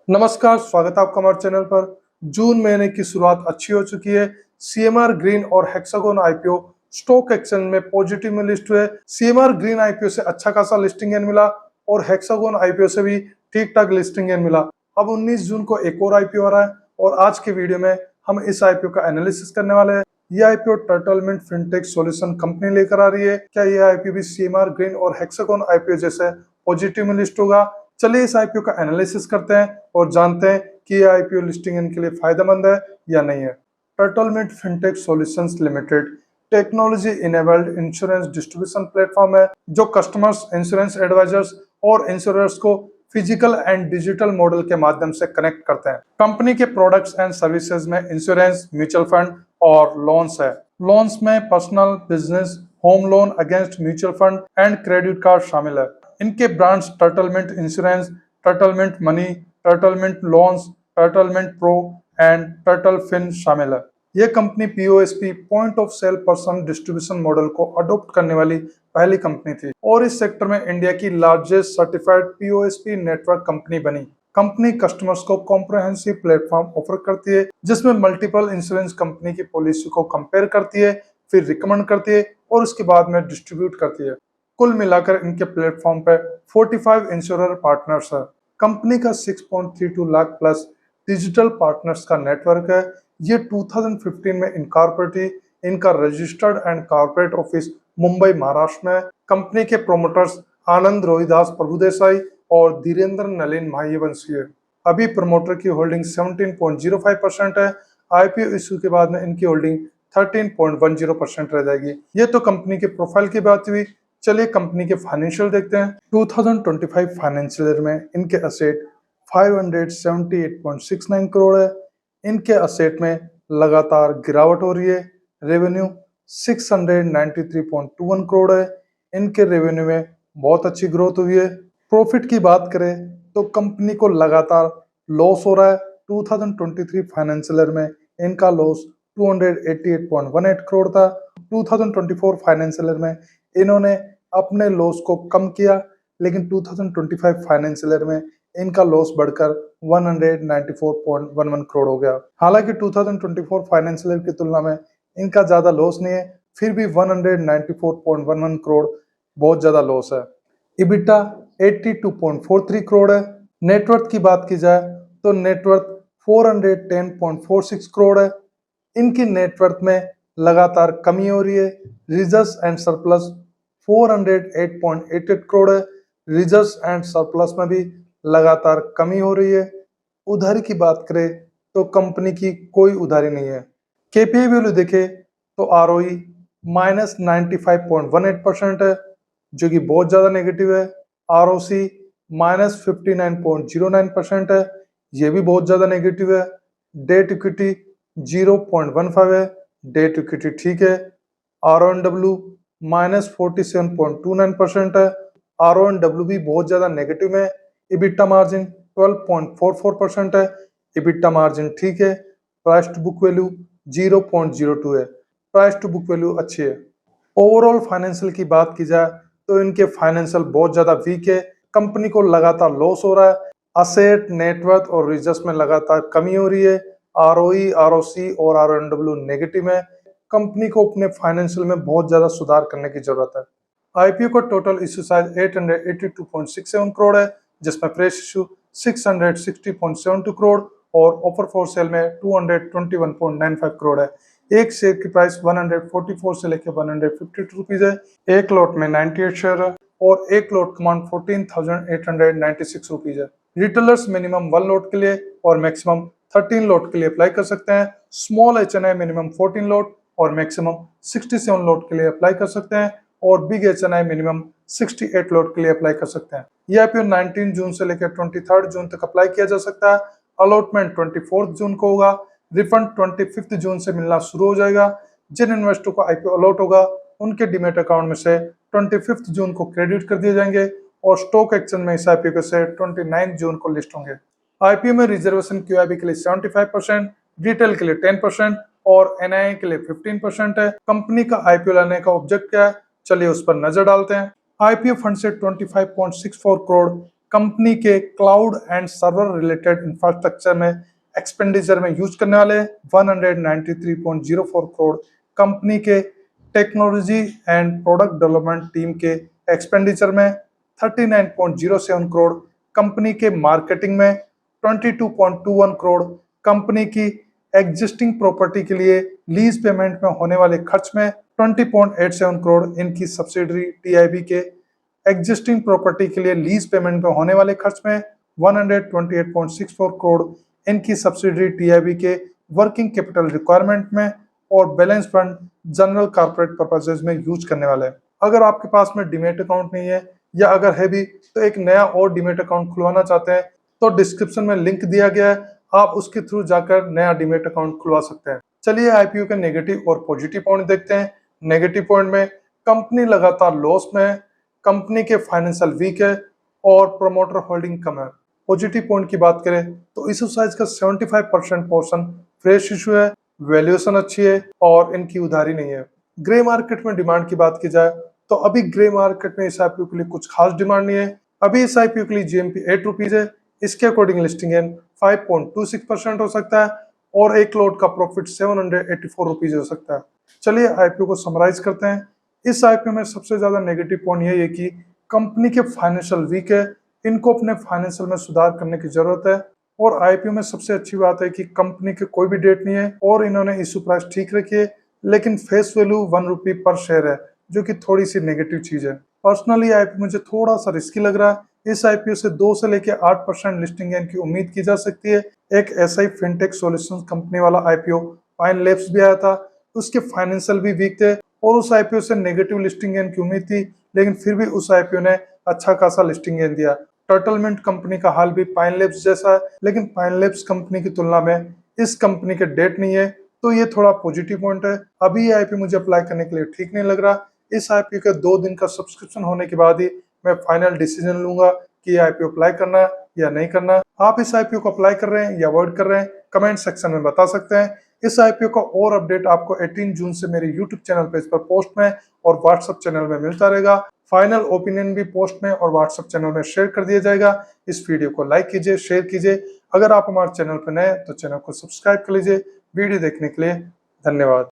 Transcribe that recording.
नमस्कार, स्वागत है आपका हमारे चैनल पर। जून महीने की शुरुआत अच्छी हो चुकी है। सीएमआर ग्रीन और हेक्सागोन आईपीओ स्टॉक एक्सचेंज में पॉजिटिव में लिस्ट हुए। सीएमआर ग्रीन आईपीओ से अच्छा खासा लिस्टिंग गेन मिला और हेक्सागोन आईपीओ से भी ठीक ठाक लिस्टिंग गेन मिला। अब 19 जून को एक और आईपीओ आ रहा है और आज के वीडियो में हम इस आईपीओ का एनालिसिस करने वाले हैं। ये आईपीओ टर्टलमेंट फिनटेक सॉल्यूशन कंपनी लेकर आ रही है। क्या ये आईपीओ भी सीएमआर ग्रीन और हेक्सागोन आईपीओ जैसे पॉजिटिव में लिस्ट होगा? चलिए इस आईपीओ का एनालिसिस करते हैं और जानते हैं कि ये आईपीओ लिस्टिंग इनके लिए फायदेमंद है या नहीं है। Turtlemint fintech solutions limited technology enabled insurance distribution platform है जो कस्टमर्स, इंश्योरेंस एडवाइजर्स और इंश्योरर्स को फिजिकल एंड डिजिटल मॉडल के माध्यम से कनेक्ट करते हैं। कंपनी के प्रोडक्ट्स एंड सर्विसेज में इंश्योरेंस, म्यूचुअल फंड और लोन्स है। लोन्स में personal, business, home loan against mutual fund and credit card शामिल है। इनके brands Turtlemint insurance, Turtlemint money, Turtlemint loans, Turtlemint pro and turtle fin शामिल है। यह company POSP point of sale person distribution model को adopt करने वाली पहली कंपनी थी और इस सेक्टर में इंडिया की largest certified POSP network company बनी। कंपनी कस्टमर्स को कॉम्प्रिहेंसिव प्लेटफॉर्म ऑफर करती है जिसमें मल्टीपल इंश्योरेंस कंपनी की पॉलिसी को कंपेयर करती है, फिर रिकमेंड करती है और उसके बाद में डिस्ट्रीब्यूट करती है। कुल मिलाकर इनके प्लेटफॉर्म पे 45 इंश्योरर पार्टनर्स है। कंपनी का 6.32 लाख प्लस डिजिटल पार्टनर्स का नेटवर्क है। ये 2015 में इनकॉर्पोरेट, इनका registered and corporate office Mumbai Maharashtra में है। कंपनी के प्रोमोटर्स आनंद रोहिदास प्रभुदेसाई और धीरेन्द्र नलिन महावंशी है। अभी प्रमोटर की होल्डिंग 17.05% है। आईपीओ इश्यू के बाद में इनकी होल्डिंग 13.10% रह जाएगी। ये तो कंपनी के प्रोफाइल की बात हुई। चलिए कंपनी के फाइनेंशियल देखते हैं। 2025 फाइनेंशियल ईयर में इनके असेट 578.69 करोड़ है। इनके असेट में लगातार गिरावट हो रही है। रेवेन्यू 693.21 करोड़ है। इनके रेवेन्यू में बहुत अच्छी ग्रोथ हुई है। प्रॉफिट की बात करें तो कंपनी को लगातार लॉस हो रहा है। 2023 फाइनेंशियल ईयर में इनका लॉस 288.18 करोड़ था। 2024 फाइनेंशियल ईयर में इन्होंने अपने लॉस को कम किया, लेकिन 2025 फाइनेंशियल ईयर में इनका लॉस बढ़कर 194.11 करोड़ हो गया। हालांकि 2024 फाइनेंशियल ईयर की तुलना में इनका ज्यादा लॉस नहीं है, फिर भी 194.11 करोड़ बहुत ज्यादा लॉस है। इबिटा 82.43 करोड़ है। नेटवर्थ की बात की जाए तो नेटवर्थ 410.46 करोड़ है। इनकी नेटवर्थ में लगातार कमी हो रही है। रिजर्व्स एंड सरप्लस 408.88 करोड़ है। रिजर्व्स एंड सरप्लस में भी लगातार कमी हो रही है। उधारी की बात करें तो कंपनी की कोई उधारी नहीं है। केपीआई वैल्यू देखे तो आरओई -95.18% है जो कि बहुत ज्यादा नेगेटिव है। आरओसी -59.09% है, ये भी बहुत ज्यादा नेगेटिव है। डेट इक्विटी 0.15 है, डेट इक्विटी ठीक है। आरओएनडब्ल्यू -47.29% है, आरओएनडब्ल्यू भी बहुत ज्यादा नेगेटिव है। इबिटा मार्जिन 12.44% है, इबिटा मार्जिन ठीक है। प्राइस टू बुक वैल्यू 0.02 है, प्राइस टू बुक वैल्यू अच्छी है। ओवरऑल फाइनेंशियल की बात की जाए तो इनके फाइनेंशियल बहुत ज्यादा वीक है। कंपनी को लगातार लॉस हो रहा है। असेट, नेटवर्थ और रिजर्व्स में लगातार कमी हो रही है। आरओई, आरओसी और आरओएनडब्ल्यू नेगेटिव है। कंपनी को अपने फाइनेंशियल में बहुत ज्यादा सुधार करने की जरूरत है। आईपीओ का टोटल इश्यू साइज 882.67 करोड़ है, जिसमें फ्रेश इश्यू 660.72 करोड़ और ऑफर फॉर सेल में 221.95 करोड़ है। एक शेयर की प्राइस 144 से लेकर 152 रुपीज है। एक लॉट में 98 शेयर है और एक लॉट कमांड 14,896 रुपीज है। रिटेलर्स मिनिमम 1 लॉट के लिए और मैक्सिमम 13 लॉट के लिए अप्लाई कर सकते हैं। स्मॉल एचएनआई मिनिमम 14 लॉट और मैक्सिमम 67 लॉट के लिए अप्लाई कर सकते हैं और बिग एचएनआई मिनिमम 68 लॉट के लिए अप्लाई कर सकते हैं। यह आईपीओ 19 जून से लेकर 23 जून तक अप्लाई किया जा सकता है। अलॉटमेंट 24 जून को होगा। रिफंड 25 जून से मिलना शुरू हो जाएगा। जिन इन्वेस्टर को आईपीओ अलॉट होगा उनके डीमैट अकाउंट में से 25 जून को क्रेडिट कर दिए जाएंगे और स्टॉक एक्सचेंज में इस आईपीओ से 29 जून को लिस्ट होंगे। आईपीओ में रिजर्वेशन क्यूआईबी के लिए 75%, रिटेल के लिए 10% और एनआईआई के लिए 15% है। कंपनी का आईपीओ लाने का ऑब्जेक्ट क्या है, चलिए उस पर नजर डालते हैं। आईपीओ फंड से 25.64 करोड़ कंपनी के cloud and server related infrastructure में एक्सपेंडिचर में यूज करने वाले 193.04 करोड़, कंपनी के technology and product development team के एक्सपेंडिचर में 39.07 करोड़, कंपनी के मार्केटिंग में 22.21 करोड़, कंपनी की एग्जिस्टिंग प्रॉपर्टी के लिए लीज पेमेंट में होने वाले खर्च में 20.87 करोड़, इनकी सब्सिडरी टीआईबी के एग्जिस्टिंग प्रॉपर्टी के लिए लीज पेमेंट में होने वाले खर्च में 128.64 करोड़, इनकी सब्सिडरी टीआईबी के वर्किंग कैपिटल रिक्वायरमेंट में और balance fund general corporate purposes में यूज करने वाले। अगर आपके पास में डीमैट अकाउंट नहीं है या अगर है भी तो एक नया और डीमैट अकाउंट खुलवाना चाहते हैं तो डिस्क्रिप्शन में लिंक दिया गया है, आप उसके थ्रू जाकर नया डीमैट अकाउंट खुलवा सकते हैं। चलिए आईपीओ के नेगेटिव और पॉजिटिव पॉइंट देखते हैं। नेगेटिव पॉइंट में कंपनी लगातार लॉस में है, कंपनी के फाइनेंशियल वीक है और प्रमोटर होल्डिंग कम है। पॉजिटिव पॉइंट की बात करें तो इस साइज का 75% पोर्शन फ्रेश इशू है, वैल्यूएशन अच्छी है और इनकी उधारी नहीं है। ग्रे मार्केट में डिमांड की बात की जाए तो अभी ग्रे मार्केट में इस आईपीओ के लिए कुछ खास डिमांड नहीं है। अभी इस आईपीओ के लिए जीएमपी 8 रुपीज है, इसके अकॉर्डिंग लिस्टिंग एंड 5.26% हो सकता है और एक लोट का प्रॉफिट 784 रुपीज हो सकता है। चलिए आईपीओ को समराइज करते हैं। इस आईपीओ में सबसे ज्यादा नेगेटिव पॉइंट यही है कि कंपनी के फाइनेंशियल वीक है, इनको अपने फाइनेंशियल में सुधार करने की जरूरत है। और आईपीओ में सबसे अच्छी बात है कि कंपनी के कोई भी डेट नहीं है और इन्होंने इशू प्राइस ठीक रखी है, लेकिन फेस वैल्यू 1 रुपी पर शेयर है, जो कि थोड़ी सी नेगेटिव चीज है। पर्सनली आईपीओ मुझे थोड़ा सा रिस्की लग रहा है। इस आईपीओ से 2 से लेकर 8% लिस्टिंग गेन की उम्मीद की जा सकती है। एक ऐसा ही फिनटेक सॉल्यूशंस कंपनी वाला आईपीओ पाइन लैब्स भी आया था, उसके फाइनेंशियल भी वीक थे और उस आईपीओ से नेगेटिव लिस्टिंग गेन की उम्मीद थी, लेकिन फिर भी उस आईपीओ ने अच्छा खासा लिस्टिंग गेन दिया। टर्टलमेंट कंपनी का हाल भी पाइन लैब्स जैसा है, लेकिन पाइन लैब्स कंपनी की तुलना में इस कंपनी के डेट नहीं है, तो ये थोड़ा पॉजिटिव पॉइंट है। अभी ये आईपीओ मुझे अप्लाई करने के लिए ठीक नहीं लग रहा। इस आईपीओ के 2 दिन का सब्सक्रिप्शन होने के बाद ही मैं फाइनल डिसीजन लूंगा कि ये आईपीओ अप्लाई करना है या नहीं करना। आप इस आईपीओ को अप्लाई कर रहे हैं या अवॉइड कर रहे हैं, कमेंट सेक्शन में बता सकते हैं। इस आईपीओ का और अपडेट आपको 18 जून से मेरे यूट्यूब चैनल पेज पर पोस्ट में और व्हाट्सएप चैनल में मिलता रहेगा। फाइनल ओपिनियन भी पोस्ट में और व्हाट्सएप चैनल में शेयर कर दिया जाएगा। इस वीडियो को लाइक कीजिए, शेयर कीजिए। अगर आप हमारे चैनल पर नए हैं तो चैनल को सब्सक्राइब कर लीजिए। वीडियो देखने के लिए धन्यवाद।